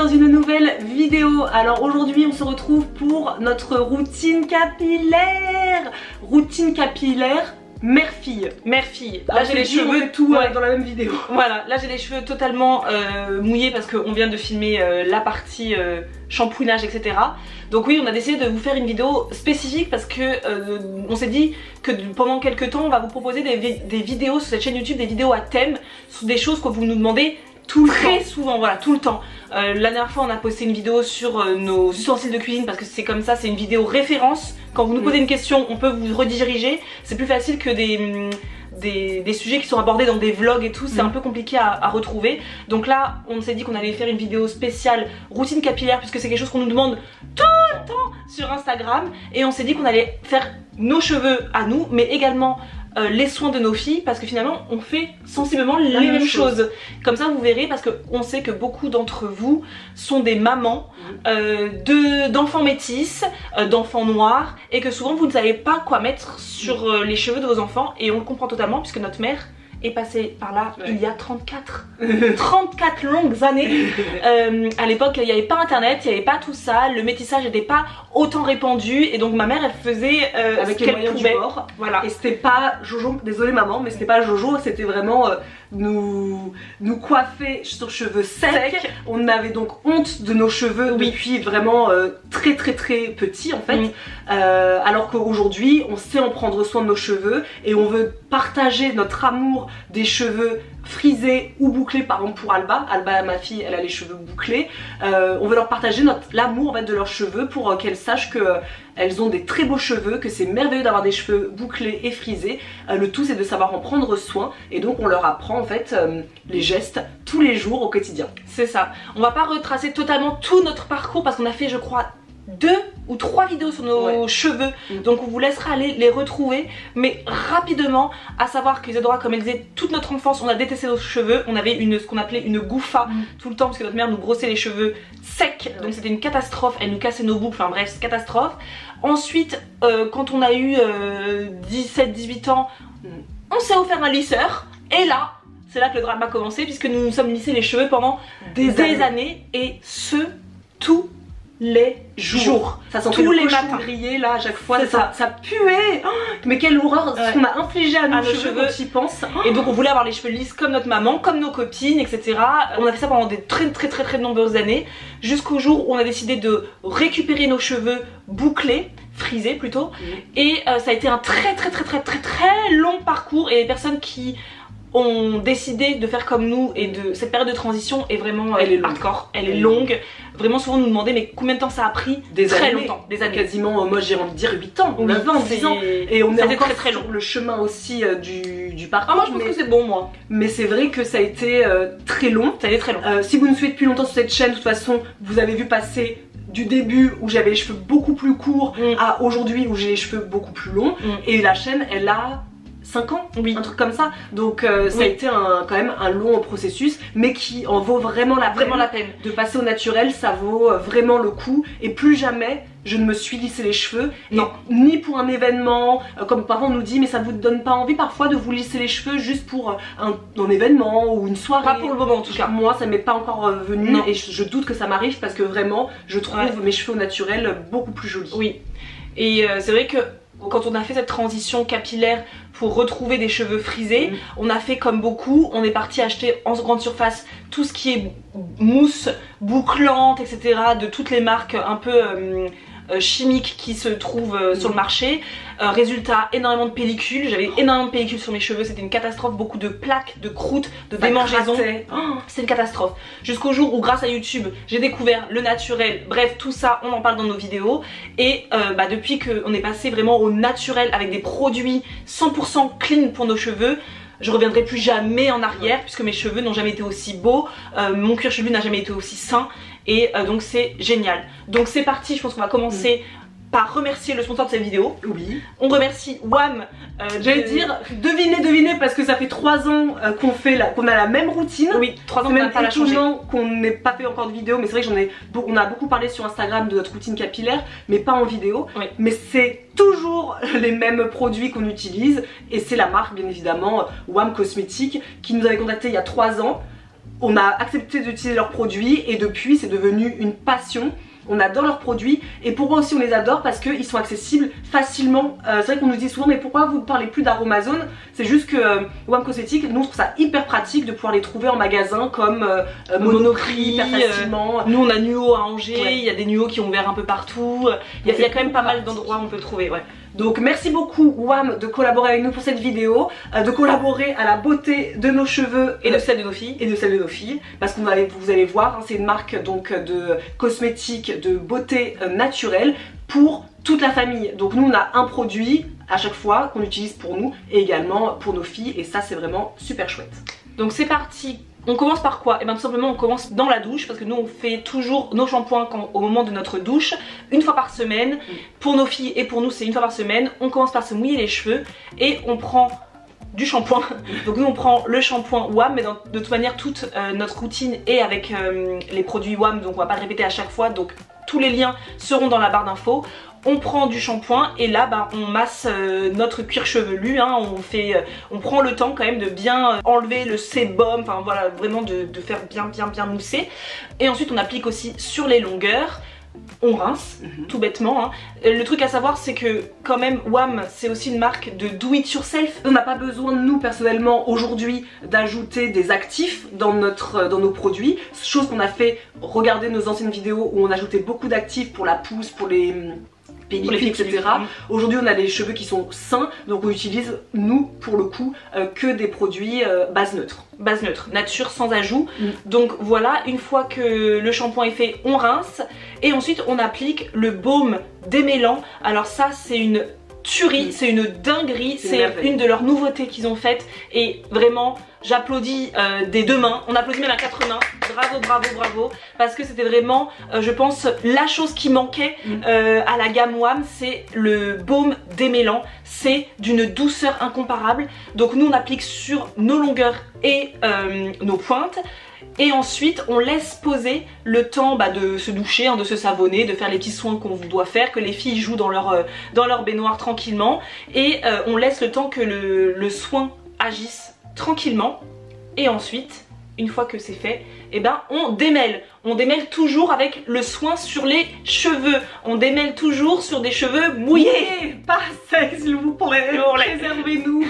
dans une nouvelle vidéo. Alors aujourd'hui on se retrouve pour notre routine capillaire. Routine capillaire mère-fille. Mère-fille. Là j'ai les cheveux tout dans la même vidéo. Voilà, là j'ai les cheveux totalement mouillés parce qu'on vient de filmer la partie shampouinage, etc. Donc oui, on a décidé de vous faire une vidéo spécifique parce que on s'est dit que pendant quelques temps on va vous proposer des vidéos sur cette chaîne YouTube, des vidéos à thème, sur des choses que vous nous demandez très souvent, voilà, tout le temps. La dernière fois on a posté une vidéo sur nos ustensiles de cuisine parce que c'est comme ça, c'est une vidéo référence. Quand vous nous posez une question, on peut vous rediriger. C'est plus facile que des sujets qui sont abordés dans des vlogs et tout, c'est un peu compliqué à retrouver. Donc là on s'est dit qu'on allait faire une vidéo spéciale routine capillaire puisque c'est quelque chose qu'on nous demande tout le temps sur Instagram. Et on s'est dit qu'on allait faire nos cheveux à nous mais également les soins de nos filles parce que finalement on fait sensiblement les mêmes choses. Comme ça vous verrez, parce qu'on sait que beaucoup d'entre vous sont des mamans d'enfants métis, d'enfants noirs, et que souvent vous ne savez pas quoi mettre sur les cheveux de vos enfants, et on le comprend totalement puisque notre mère est passée par là il y a 34 longues années. À l'époque il n'y avait pas internet, il n'y avait pas tout ça, le métissage n'était pas autant répandu, et donc ma mère elle faisait avec les moyens du bord. Voilà. Et c'était pas Jojo, désolée maman, mais c'était pas Jojo, c'était vraiment nous coiffer sur cheveux secs. On avait donc honte de nos cheveux depuis vraiment très petits en fait. Alors qu'aujourd'hui on sait en prendre soin de nos cheveux et on veut partager notre amour des cheveux frisés ou bouclés. Par exemple pour Alba, ma fille, elle a les cheveux bouclés. On veut leur partager l'amour en fait de leurs cheveux pour qu'elles sachent que elles ont des très beaux cheveux, que c'est merveilleux d'avoir des cheveux bouclés et frisés. Le tout c'est de savoir en prendre soin, et donc on leur apprend en fait les gestes tous les jours au quotidien. C'est ça. On va pas retracer totalement tout notre parcours parce qu'on a fait, je crois, 2 ou 3 vidéos sur nos cheveux, donc on vous laissera aller les retrouver. Mais rapidement, à savoir qu'Isadora, comme elle disait, toute notre enfance on a détesté nos cheveux. On avait ce qu'on appelait une gouffa tout le temps parce que notre mère nous brossait les cheveux secs, donc c'était une catastrophe, elle nous cassait nos boucles, enfin bref, catastrophe. Ensuite quand on a eu 17-18 ans, on s'est offert un lisseur, et là c'est là que le drame a commencé puisque nous nous sommes lissés les cheveux pendant des années, et tous les jours. Ça sentait tous les matins grillés là à chaque fois, ça puait. Oh, mais quelle horreur ce qu'on a infligé à nos cheveux quand on y pense. Et donc on voulait avoir les cheveux lisses comme notre maman, comme nos copines, etc. On a fait ça pendant des très nombreuses années, jusqu'au jour où on a décidé de récupérer nos cheveux bouclés, frisés plutôt. Et ça a été un très long parcours, et les personnes qui ont décidé de faire comme nous, et de cette période de transition est vraiment hardcore, elle est longue. Vraiment souvent nous demander mais combien de temps ça a pris. Très longtemps, des années. Quasiment, moi j'ai envie de dire 8 ans, 9 ans, 10 ans. Et on est encore très long. Le chemin aussi du parcours. Moi je pense que c'est bon moi. Mais c'est vrai que ça a été très long. Ça a été très long. Si vous nous suivez depuis longtemps sur cette chaîne, de toute façon vous avez vu passer du début où j'avais les cheveux beaucoup plus courts à aujourd'hui où j'ai les cheveux beaucoup plus longs. Et la chaîne elle a 5 ans, un truc comme ça. Donc ça a été quand même un long processus, mais qui en vaut vraiment la peine. De passer au naturel, ça vaut vraiment le coup. Et plus jamais je ne me suis lissé les cheveux, ni pour un événement, comme parfois on nous dit mais ça vous donne pas envie parfois de vous lisser les cheveux juste pour un événement ou une soirée. Pas pour le moment en tout cas. Moi ça m'est pas encore venu, et je doute que ça m'arrive parce que vraiment je trouve mes cheveux au naturel beaucoup plus jolis. Oui, et c'est vrai que quand on a fait cette transition capillaire pour retrouver des cheveux frisés, on a fait comme beaucoup, on est parti acheter en grande surface tout ce qui est mousse bouclante, etc. de toutes les marques un peu chimiques qui se trouvent sur le marché. Résultat, énormément de pellicules, j'avais énormément de pellicules sur mes cheveux, c'était une catastrophe, beaucoup de plaques, de croûtes, de démangeaisons. C'est une catastrophe. Jusqu'au jour où grâce à YouTube, j'ai découvert le naturel, bref tout ça on en parle dans nos vidéos. Et depuis qu'on est passé vraiment au naturel avec des produits 100% clean pour nos cheveux, je reviendrai plus jamais en arrière puisque mes cheveux n'ont jamais été aussi beaux, mon cuir chevelu n'a jamais été aussi sain, et donc c'est génial. Donc c'est parti, je pense qu'on va commencer par remercier le sponsor de cette vidéo. Oui. On remercie WAM. J'allais dire, devinez parce que ça fait 3 ans qu'on a la même routine. Oui, 3 ans qu'on n'a pas la changé. Qu'on n'ait pas fait encore de vidéo, mais c'est vrai que on a beaucoup parlé sur Instagram de notre routine capillaire, mais pas en vidéo. Oui. Mais c'est toujours les mêmes produits qu'on utilise, et c'est la marque bien évidemment WAM Cosmétiques qui nous avait contacté il y a 3 ans. on a accepté d'utiliser leurs produits et depuis c'est devenu une passion. On adore leurs produits et pourquoi aussi on les adore, parce qu'ils sont accessibles facilement. C'est vrai qu'on nous dit souvent mais pourquoi vous ne parlez plus d'Aromazone? C'est juste que WAM Cosmetics, nous on trouve ça hyper pratique de pouvoir les trouver en magasin comme Monoprix, hyper facilement. Nous on a Nuo à Angers, il y a des Nuo qui ont ouvert un peu partout. Il y a quand même pas mal d'endroits où on peut le trouver. Ouais. Donc merci beaucoup WAM de collaborer avec nous pour cette vidéo, de collaborer à la beauté de nos cheveux et de celle de nos filles. Parce que vous allez voir, hein, c'est une marque donc de cosmétiques de beauté naturelle pour toute la famille. Donc nous on a un produit à chaque fois qu'on utilise pour nous et également pour nos filles et ça c'est vraiment super chouette. Donc c'est parti. On commence par quoi? Et bien tout simplement on commence dans la douche, parce que nous on fait toujours nos shampoings au moment de notre douche, une fois par semaine. Pour nos filles et pour nous c'est une fois par semaine. On commence par se mouiller les cheveux et on prend du shampoing. Donc nous on prend le shampoing WAM, mais de toute manière toute notre routine est avec les produits WAM, donc on va pas le répéter à chaque fois, donc tous les liens seront dans la barre d'infos. On prend du shampoing et là bah, on masse notre cuir chevelu, hein, on prend le temps quand même de bien enlever le sébum, enfin voilà, vraiment de faire bien mousser. Et ensuite on applique aussi sur les longueurs. On rince, tout bêtement. Hein. Le truc à savoir c'est que quand même WAM c'est aussi une marque de do it yourself. On n'a pas besoin nous personnellement aujourd'hui d'ajouter des actifs dans nos produits. Chose qu'on a fait, regarder nos anciennes vidéos où on ajoutait beaucoup d'actifs pour la pousse, pour les pellicules, etc. Aujourd'hui on a des cheveux qui sont sains, donc on utilise nous pour le coup que des produits base neutre. Base neutre, nature sans ajout. Donc voilà, une fois que le shampoing est fait, on rince et ensuite on applique le baume démêlant. Alors ça c'est une tuerie, c'est une dinguerie, c'est une de leurs nouveautés qu'ils ont faites et vraiment j'applaudis des deux mains, on applaudit même à quatre mains, bravo, parce que c'était vraiment je pense la chose qui manquait à la gamme WAM, c'est le baume démêlant, c'est d'une douceur incomparable. Donc nous on applique sur nos longueurs et nos pointes. Et ensuite on laisse poser le temps de se doucher, hein, de se savonner, de faire les petits soins qu'on doit faire, que les filles jouent dans leur baignoire tranquillement. Et on laisse le temps que le soin agisse tranquillement. Et ensuite, une fois que c'est fait, et ben on démêle. On démêle toujours avec le soin sur les cheveux. On démêle toujours sur des cheveux mouillés. Pas sec s'il vous plaît, préservez-nous.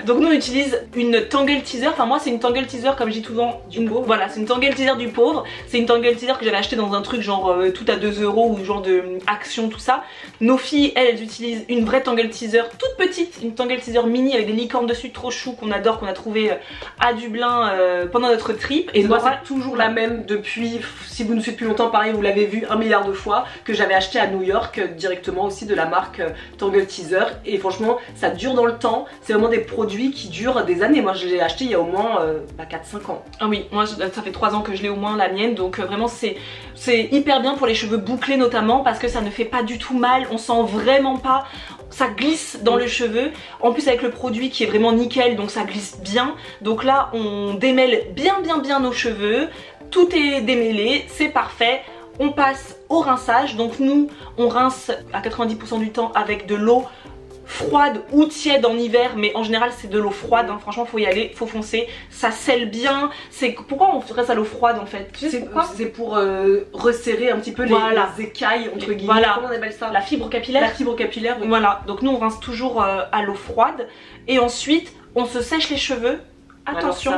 Donc nous on utilise une Tangle Teezer, enfin moi c'est une Tangle Teezer comme je dis souvent, voilà c'est une Tangle Teezer du pauvre. C'est une Tangle Teezer que j'avais acheté dans un truc genre tout à 2 € ou genre de Action tout ça. Nos filles elles utilisent une vraie Tangle Teezer toute petite, une Tangle Teezer mini avec des licornes dessus trop chou qu'on adore, qu'on a trouvé à Dublin pendant notre trip. Et moi c'est toujours la même depuis, si vous nous suivez depuis longtemps pareil vous l'avez vu 1 milliard de fois, que j'avais acheté à New York directement aussi de la marque Tangle Teezer et franchement ça dure dans le temps, c'est vraiment des produits qui durent des années. Moi je l'ai acheté il y a au moins 4-5 ans. Ah oui, moi ça fait 3 ans que je l'ai au moins la mienne, donc vraiment c'est hyper bien pour les cheveux bouclés notamment parce que ça ne fait pas du tout mal, on sent vraiment pas, ça glisse dans le cheveu, en plus avec le produit qui est vraiment nickel donc ça glisse bien. Donc là on démêle bien nos cheveux, tout est démêlé, c'est parfait. On passe au rinçage, donc nous on rince à 90% du temps avec de l'eau froide ou tiède en hiver, mais en général c'est de l'eau froide, hein. Franchement faut y aller, faut foncer, ça scelle bien. Pourquoi on reste à l'eau froide en fait? C'est pour resserrer un petit peu les écailles entre guillemets. Voilà. Comment on appelle ça? La fibre capillaire. La fibre capillaire, oui. Voilà, donc nous on rince toujours à l'eau froide et ensuite on se sèche les cheveux. Attention,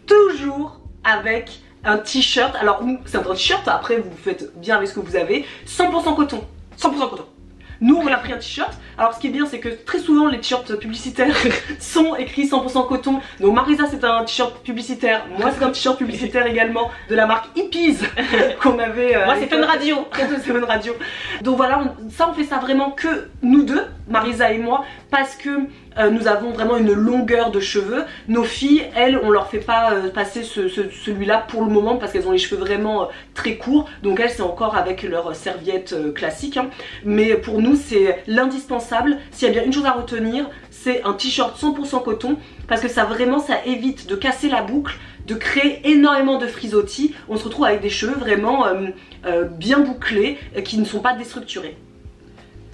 toujours avec un t-shirt. Alors c'est un t-shirt, après vous faites bien avec ce que vous avez. 100% coton. 100% coton. Nous on a pris un t-shirt. Alors ce qui est bien c'est que très souvent les t-shirts publicitaires sont écrits 100% coton. Donc Marisa c'est un t-shirt publicitaire, moi c'est un t-shirt publicitaire également de la marque Hippies qu'on avait. Moi c'est Fun Radio. C'est Fun Radio. Donc voilà, on fait ça vraiment que nous deux, Marisa et moi, parce que nous avons vraiment une longueur de cheveux. Nos filles, elles, on leur fait pas passer celui-là pour le moment parce qu'elles ont les cheveux vraiment très courts. Donc elles, c'est encore avec leur serviette classique. Hein. Mais pour nous, c'est l'indispensable. S'il y a bien une chose à retenir, c'est un t-shirt 100% coton parce que ça vraiment, ça évite de casser la boucle, de créer énormément de frisottis. On se retrouve avec des cheveux vraiment bien bouclés qui ne sont pas déstructurés.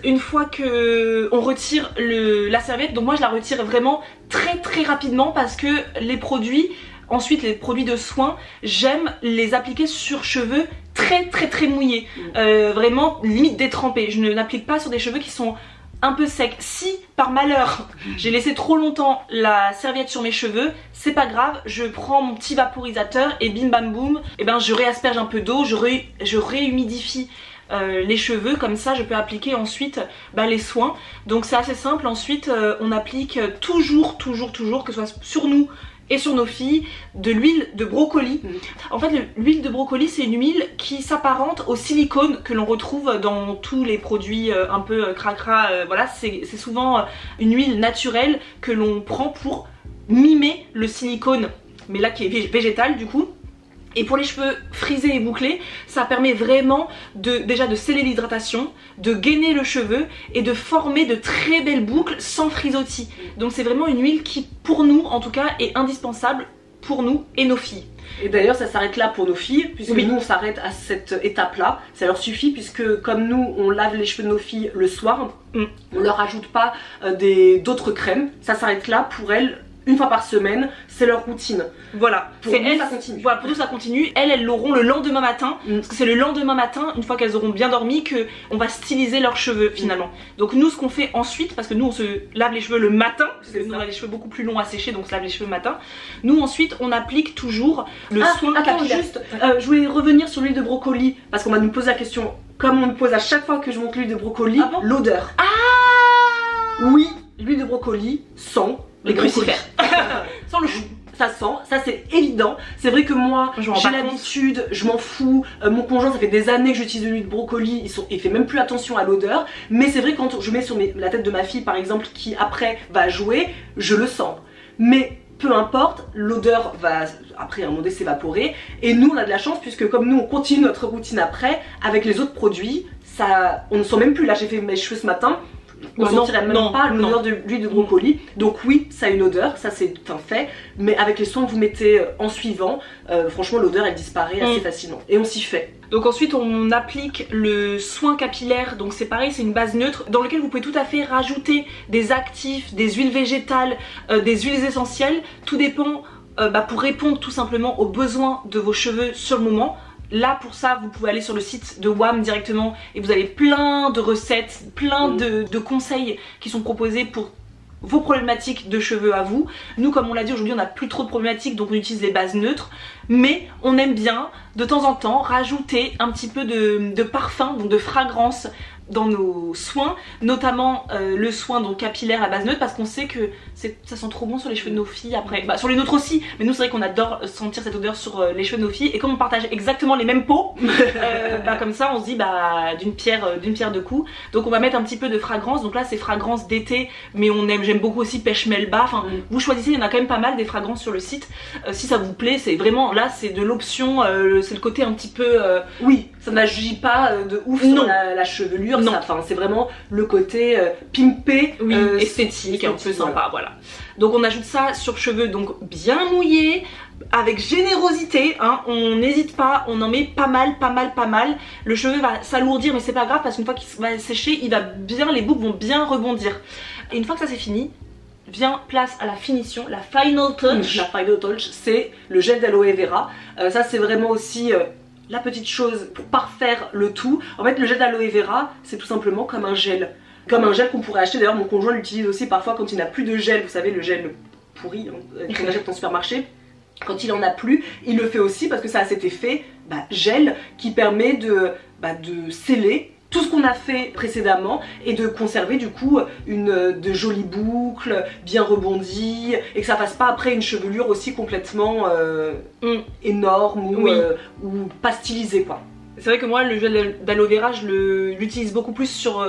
une fois que on retire la serviette, donc moi je la retire vraiment très rapidement parce que les produits, ensuite les produits de soins, j'aime les appliquer sur cheveux très mouillés, vraiment limite détrempés. Je ne l'applique pas sur des cheveux qui sont un peu secs. Si par malheur j'ai laissé trop longtemps la serviette sur mes cheveux, c'est pas grave, je prends mon petit vaporisateur et bim bam boum, et ben je réasperge un peu d'eau, je réhumidifie les cheveux, comme ça je peux appliquer ensuite les soins. Donc c'est assez simple. Ensuite on applique toujours, que ce soit sur nous et sur nos filles, de l'huile de brocoli. En fait l'huile de brocoli c'est une huile qui s'apparente au silicone que l'on retrouve dans tous les produits un peu cracra, voilà, c'est souvent une huile naturelle que l'on prend pour mimer le silicone, mais là qui est végétal du coup. Et pour les cheveux frisés et bouclés, ça permet vraiment déjà de sceller l'hydratation, de gainer le cheveu et de former de très belles boucles sans frisottis. Donc c'est vraiment une huile qui, pour nous en tout cas, est indispensable pour nous et nos filles. Et d'ailleurs ça s'arrête là pour nos filles, puisque nous on s'arrête à cette étape là, ça leur suffit, puisque comme nous on lave les cheveux de nos filles le soir, on leur ajoute pas d'autres crèmes, ça s'arrête là pour elles. Une fois par semaine, c'est leur routine. Voilà, pour nous ça continue. Voilà, pour nous ça continue. Elles l'auront le lendemain matin, parce que c'est le lendemain matin, une fois qu'elles auront bien dormi, que on va styliser leurs cheveux finalement. Donc nous ce qu'on fait ensuite, parce que nous on se lave les cheveux le matin, parce que nous on a les cheveux beaucoup plus longs à sécher, donc on se lave les cheveux le matin. Nous ensuite on applique toujours le soin capillaire. Juste, je voulais revenir sur l'huile de brocoli, parce qu'on va nous poser la question, comme on me pose à chaque fois que je monte l'huile de brocoli, l'odeur. Oui, l'huile de brocoli sent les crucifères. Sans le chou. Ça sent, ça c'est évident. C'est vrai que moi j'ai l'habitude, je m'en fous. Mon conjoint, ça fait des années que j'utilise de l'huile de brocoli, il fait même plus attention à l'odeur. Mais c'est vrai, quand je mets sur la tête de ma fille par exemple, qui après va jouer, je le sens. Mais peu importe, l'odeur va après à un moment donné s'évaporer. Et nous on a de la chance, puisque comme nous on continue notre routine après, avec les autres produits, on ne sent même plus. Là j'ai fait mes cheveux ce matin, on ne sentirait même pas l'odeur de l'huile de brocoli. Donc oui, ça a une odeur, ça c'est un fait. Mais avec les soins que vous mettez en suivant, franchement l'odeur elle disparaît assez facilement. Et on s'y fait. Donc ensuite on applique le soin capillaire, donc c'est pareil, c'est une base neutre dans laquelle vous pouvez tout à fait rajouter des actifs, des huiles végétales, des huiles essentielles. Tout dépend pour répondre tout simplement aux besoins de vos cheveux sur le moment. Là pour ça vous pouvez aller sur le site de WAM directement et vous avez plein de recettes, plein de conseils qui sont proposés pour vos problématiques de cheveux à vous. Nous comme on l'a dit aujourd'hui on n'a plus trop de problématiques, donc on utilise les bases neutres, mais on aime bien de temps en temps rajouter un petit peu de parfum, donc de fragrance dans nos soins, notamment le soin donc capillaire à base neutre, parce qu'on sait que ça sent trop bon sur les cheveux de nos filles après, sur les nôtres aussi, mais nous c'est vrai qu'on adore sentir cette odeur sur les cheveux de nos filles, et comme on partage exactement les mêmes peaux, comme ça on se dit d'une pierre deux coups. Donc on va mettre un petit peu de fragrance, donc là c'est fragrance d'été, mais j'aime beaucoup aussi pêche melba, enfin vous choisissez, il y en a quand même pas mal des fragrances sur le site, si ça vous plaît, c'est vraiment, là c'est de l'option, c'est le côté un petit peu... Oui, ça n'agit pas de ouf sur la chevelure. Non, c'est vraiment le côté pimpé, esthétique, un peu sympa, voilà. Donc on ajoute ça sur cheveux donc bien mouillés, avec générosité, on n'hésite pas, on en met pas mal. Le cheveu va s'alourdir mais c'est pas grave parce qu'une fois qu'il va sécher, les boucles vont bien rebondir. Et une fois que ça c'est fini, vient place à la finition, la final touch. La final touch, c'est le gel d'aloe vera. Ça c'est vraiment aussi... la petite chose pour parfaire le tout. En fait le gel d'aloe vera c'est tout simplement comme un gel. Comme un gel qu'on pourrait acheter, d'ailleurs mon conjoint l'utilise aussi parfois quand il n'a plus de gel, vous savez le gel pourri qu'on achète en supermarché. Quand il en a plus, il le fait aussi parce que ça a cet effet gel qui permet de sceller tout ce qu'on a fait précédemment et de conserver du coup de jolies boucles bien rebondies et que ça fasse pas après une chevelure aussi complètement énorme ou pas stylisée quoi. C'est vrai que moi le gel d'aloe vera je l'utilise beaucoup plus sur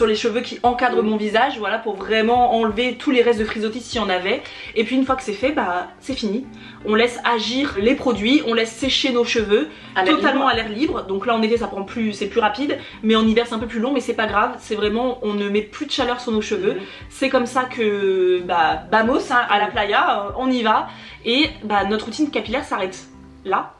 les cheveux qui encadrent mon visage, voilà, pour vraiment enlever tous les restes de frisottis s'il y en avait. Et puis une fois que c'est fait, c'est fini. On laisse agir les produits, on laisse sécher nos cheveux totalement à l'air libre. Donc là en été ça prend c'est plus rapide, mais en hiver c'est un peu plus long, mais c'est pas grave, c'est vraiment, on ne met plus de chaleur sur nos cheveux. C'est comme ça que vamos à la playa, on y va et notre routine capillaire s'arrête. là.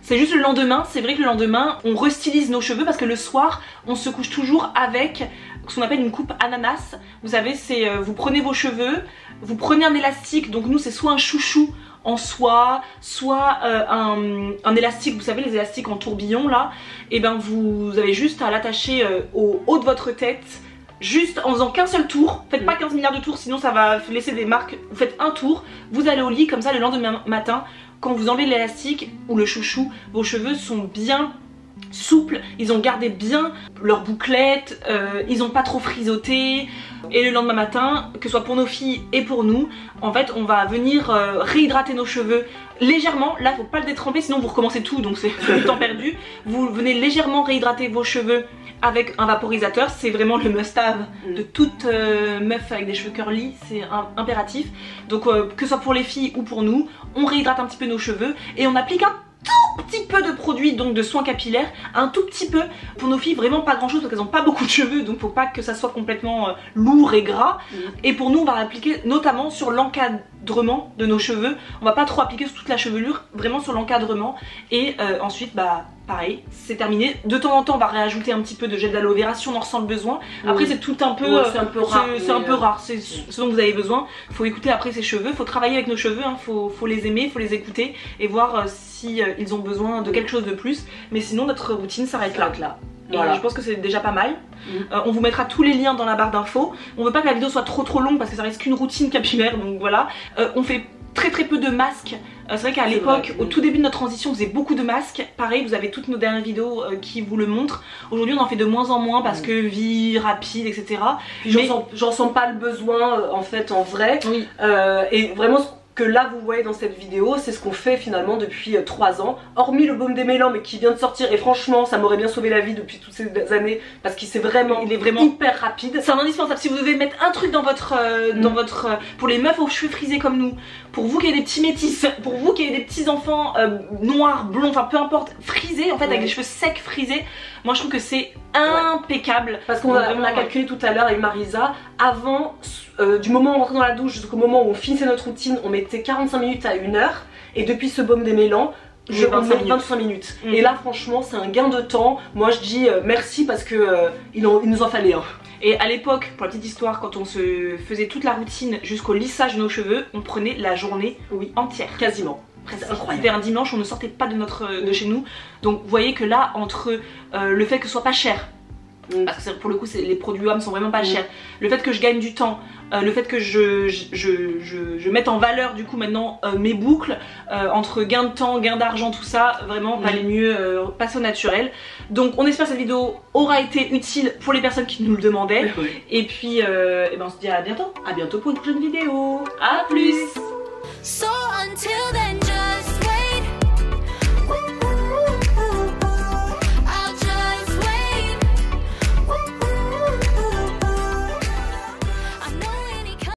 C'est juste le lendemain, c'est vrai que le lendemain on restylise nos cheveux parce que le soir on se couche toujours avec ce qu'on appelle une coupe ananas. Vous savez, c'est vous prenez vos cheveux, vous prenez un élastique, donc nous c'est soit un chouchou en soie, soit un élastique, vous savez les élastiques en tourbillon là, et ben vous avez juste à l'attacher au haut de votre tête, juste en faisant qu'un seul tour. Faites pas 15 milliards de tours sinon ça va laisser des marques. Vous faites un tour, vous allez au lit, comme ça le lendemain matin quand vous enlevez l'élastique ou le chouchou, vos cheveux sont bien souples, ils ont gardé bien leurs bouclettes, ils ont pas trop frisotté, et le lendemain matin, que ce soit pour nos filles et pour nous, en fait on va venir réhydrater nos cheveux légèrement. Là faut pas le détremper sinon vous recommencez tout, donc c'est du temps perdu. Vous venez légèrement réhydrater vos cheveux avec un vaporisateur, c'est vraiment le must-have de toute meuf avec des cheveux curly, c'est impératif. Donc que ce soit pour les filles ou pour nous, on réhydrate un petit peu nos cheveux et on applique un tout petit peu de produit, donc de soins capillaires, un tout petit peu. Pour nos filles vraiment pas grand chose parce qu'elles ont pas beaucoup de cheveux, donc faut pas que ça soit complètement lourd et gras. Et pour nous on va l'appliquer notamment sur l'encadrement de nos cheveux, on va pas trop appliquer sur toute la chevelure, vraiment sur l'encadrement. Et ensuite bah pareil, c'est terminé. De temps en temps on va réajouter un petit peu de gel d'aloe vera si on en ressent le besoin. Après c'est tout un peu, c'est un peu rare, c'est un peu rare, c'est ce dont vous avez besoin. Faut écouter après ses cheveux, faut travailler avec nos cheveux, hein. Faut les aimer, faut les écouter et voir si ils ont besoin de quelque chose de plus. Mais sinon notre routine s'arrête là. Voilà. Je pense que c'est déjà pas mal. On vous mettra tous les liens dans la barre d'infos. On veut pas que la vidéo soit trop longue parce que ça reste qu'une routine capillaire, donc voilà. On fait très peu de masques. C'est vrai qu'à l'époque, au tout début de notre transition, on faisait beaucoup de masques. Pareil, vous avez toutes nos dernières vidéos qui vous le montrent. Aujourd'hui, on en fait de moins en moins parce que vie rapide, etc. J'en sens pas le besoin en fait en vrai. Et vraiment que là vous voyez dans cette vidéo, c'est ce qu'on fait finalement depuis 3 ans, hormis le baume des mélans mais qui vient de sortir, et franchement ça m'aurait bien sauvé la vie depuis toutes ces années parce qu'il est vraiment hyper rapide. C'est un indispensable. Si vous devez mettre un truc dans votre pour les meufs aux cheveux frisés comme nous, pour vous qui avez des petits métis, pour vous qui avez des petits enfants noirs, blonds, enfin peu importe, frisés en fait, avec des cheveux secs frisés, moi je trouve que c'est impeccable. Parce qu'on a calculé tout à l'heure avec Marisa, avant du moment où on rentrait dans la douche jusqu'au moment où on finissait notre routine, on mettait 45 minutes à 1 heure, et depuis ce baume des mélans, je mets 25 minutes. Et là franchement c'est un gain de temps. Moi je dis merci parce que il nous en fallait un. Et à l'époque, pour la petite histoire, quand on se faisait toute la routine jusqu'au lissage de nos cheveux, on prenait la journée entière. Quasiment. C'était un dimanche, on ne sortait pas de chez nous. Donc vous voyez que là, entre le fait que ce soit pas cher, parce que pour le coup les produits hommes sont vraiment pas chers, le fait que je gagne du temps, le fait que je mette en valeur du coup maintenant mes boucles, entre gain de temps, gain d'argent, tout ça, vraiment valait mieux passer au naturel. Donc on espère que cette vidéo aura été utile pour les personnes qui nous le demandaient. Et puis on se dit à bientôt. À bientôt pour une prochaine vidéo. À plus. So until then